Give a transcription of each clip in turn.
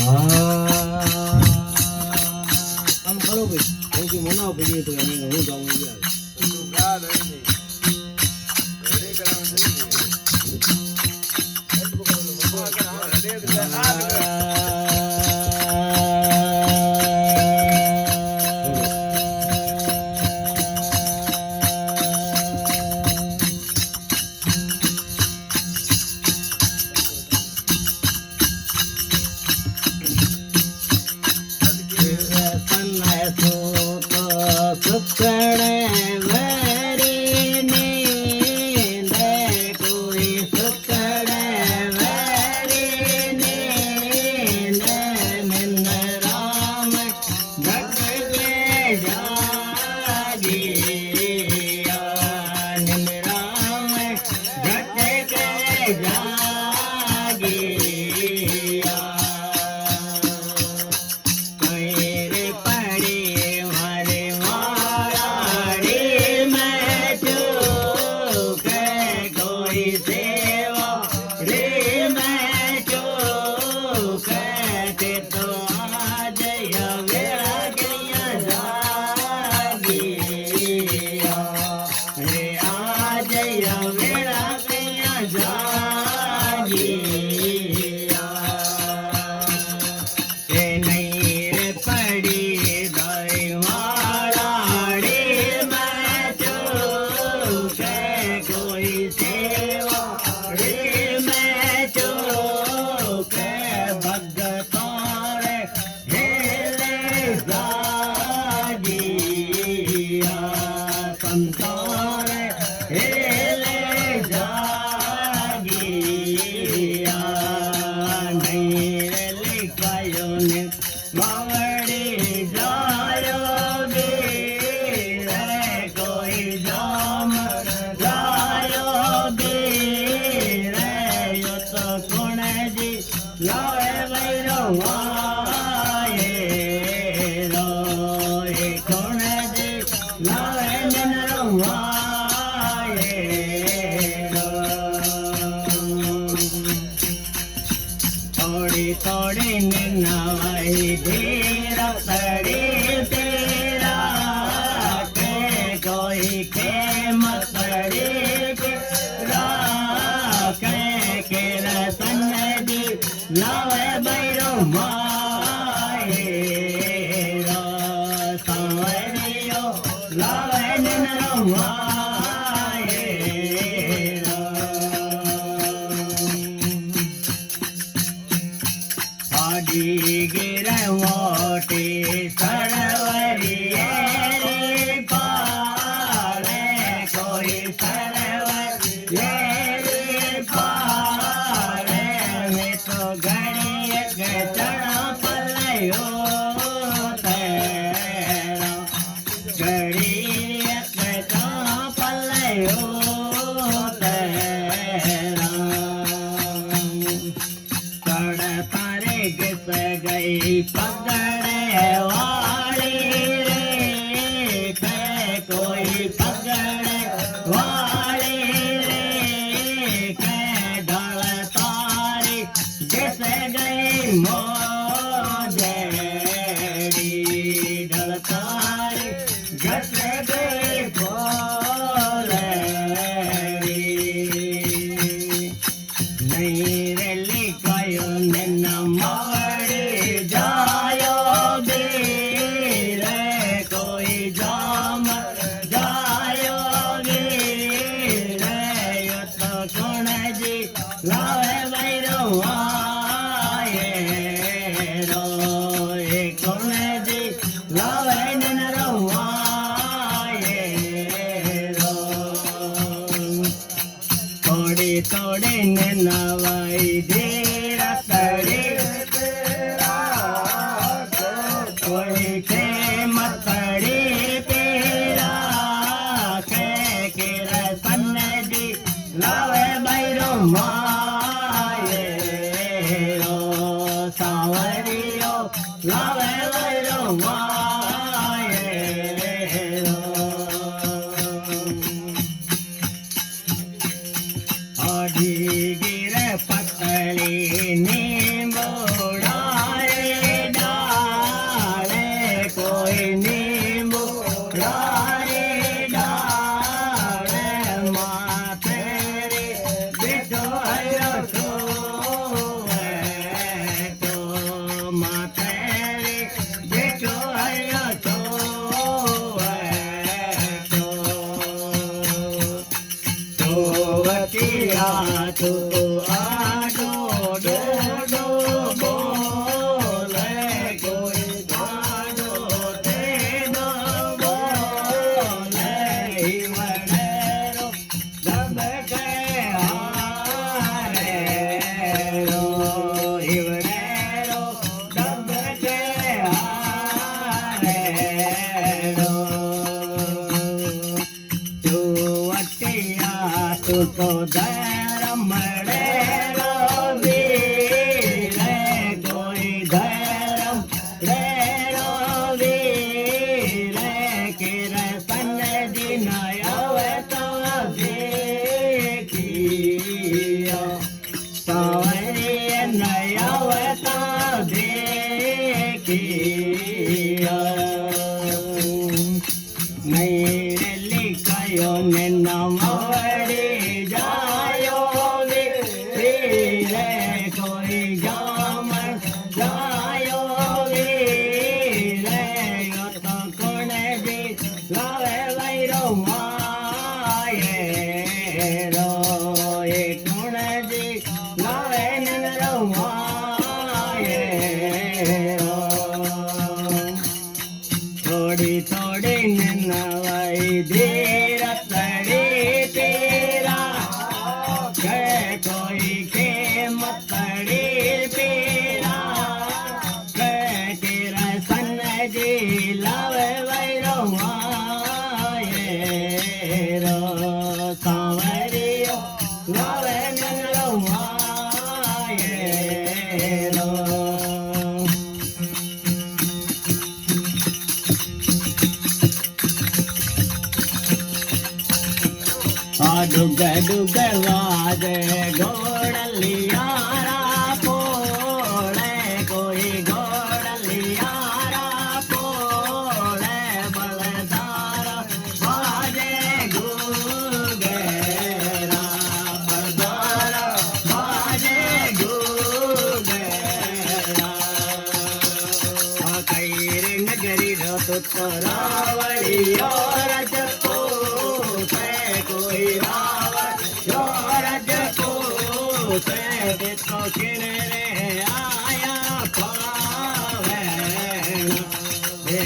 આમ કરો ભાઈ સૌથી મનાવ પડી તો એને હું જાઉં યાર તું ગા નહીં રેડી કરાવવાનું गिर पतली नींबोड़ा रे सांवरिया नयावता देखिया मेरे लिखायो ने नमवड़ी जायो वीरे कोई गाम जायो वीरे यो तो कोने जी लावे वैरो माये रो ये कोने जी लावे नरो माये रो थोड़ी थोड़ी नवाई देर तड़े तेरा के कोई के मतड़े तेरा के तेरा सन जी लावे वैरो माये रो सांवरियो लावे नरो माये रो डुग डुग वाजे घोड़लियारा पोड़े कोई घोड़लियारा पोड़े बलदारा वाजे गुगेरा बलदारा वाजे गुगेरा कैर नगरी रो तो रावड़ी और जपो कोई रावण जो रजको से तो किनरे आया पावे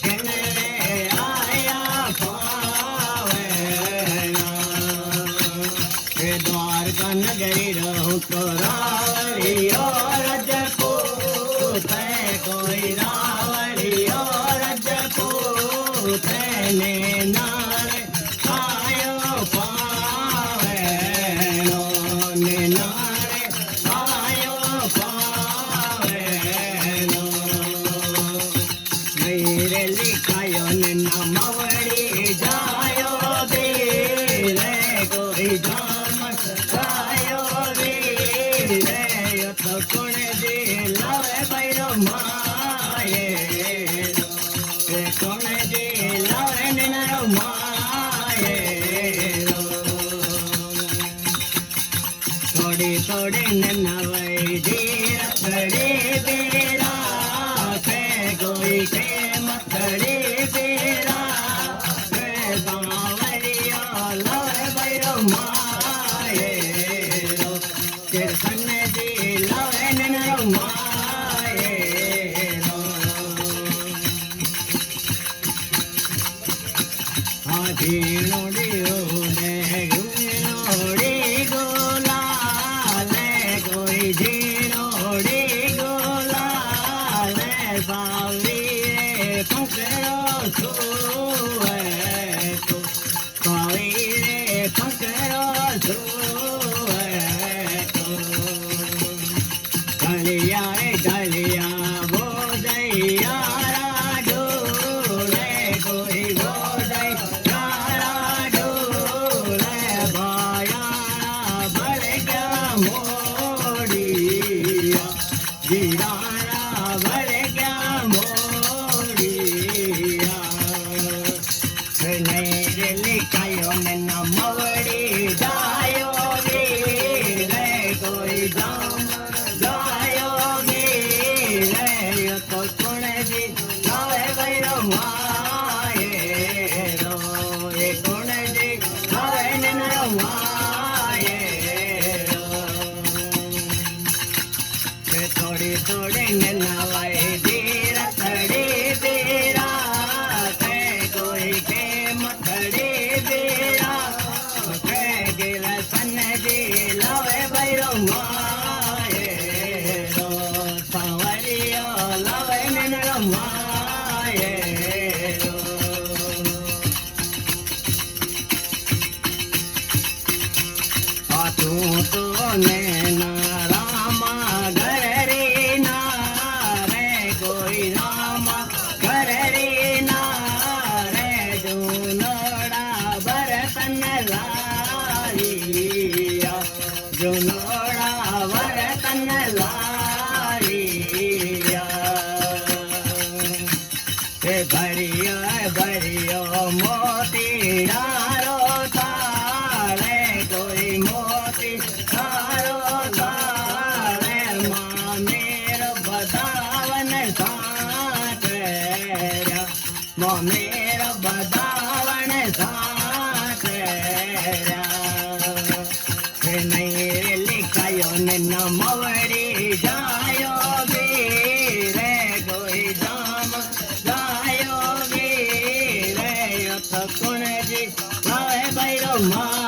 किनरे आया पावे द्वारका नगरी रहूं तो रावड़ी और रजको से कोई रावड़ी और रजको से ने नारे आयो पावे नो ने नारे आयो पावे नो मेरे लिखायो ने नमवड़ी जायो वीरे कोई जाम जायो वीरे यो तो कुण जी लावे भैरो माये कुण जी लावे नरो माये थोड़ी थोड़ी नवई धीर खड़े बेरा के कोई के मथड़ी बेरा के बावरिया लावे भैरो माये तेरे सन्ने जी लावे नरो माये झीणोड़ी ओडे गुणोड़ी गोलाले कोई झीणोड़ी गोलाले बावरी रे पंकड़ो छुए तो बावरी रे पंकड़ो छुए तो डलिया रे डलिया बोधैया जीराना भर गया मोड़िया मेरे लिखायो ने नमवड़ी जायो वीरे कोई जाम जायो वीरे यो तो कुण जी लावे भैरो माये रो ये कुण जी लावे नरो माये थोड़ी थोड़ी नवाई धीर खड़ी बेरा के कोई के मथड़ी बेरा के गिल सन जी लावे भैरो माये रो सांवरियो लावे नरो माये रो तू तो नैना रामा घर रे ना તન લારિયા એ ભર્યો મોતી ડારો તારે કોઈ મોતી ડારો તારે મામેર બધાવન સાટે મામેર બધાવન સાટે નહીં લિખાયો ને મવડી જાયો વીરે કોઈ જામ જાયો વીરે કુણજી લાવે બૈરો મા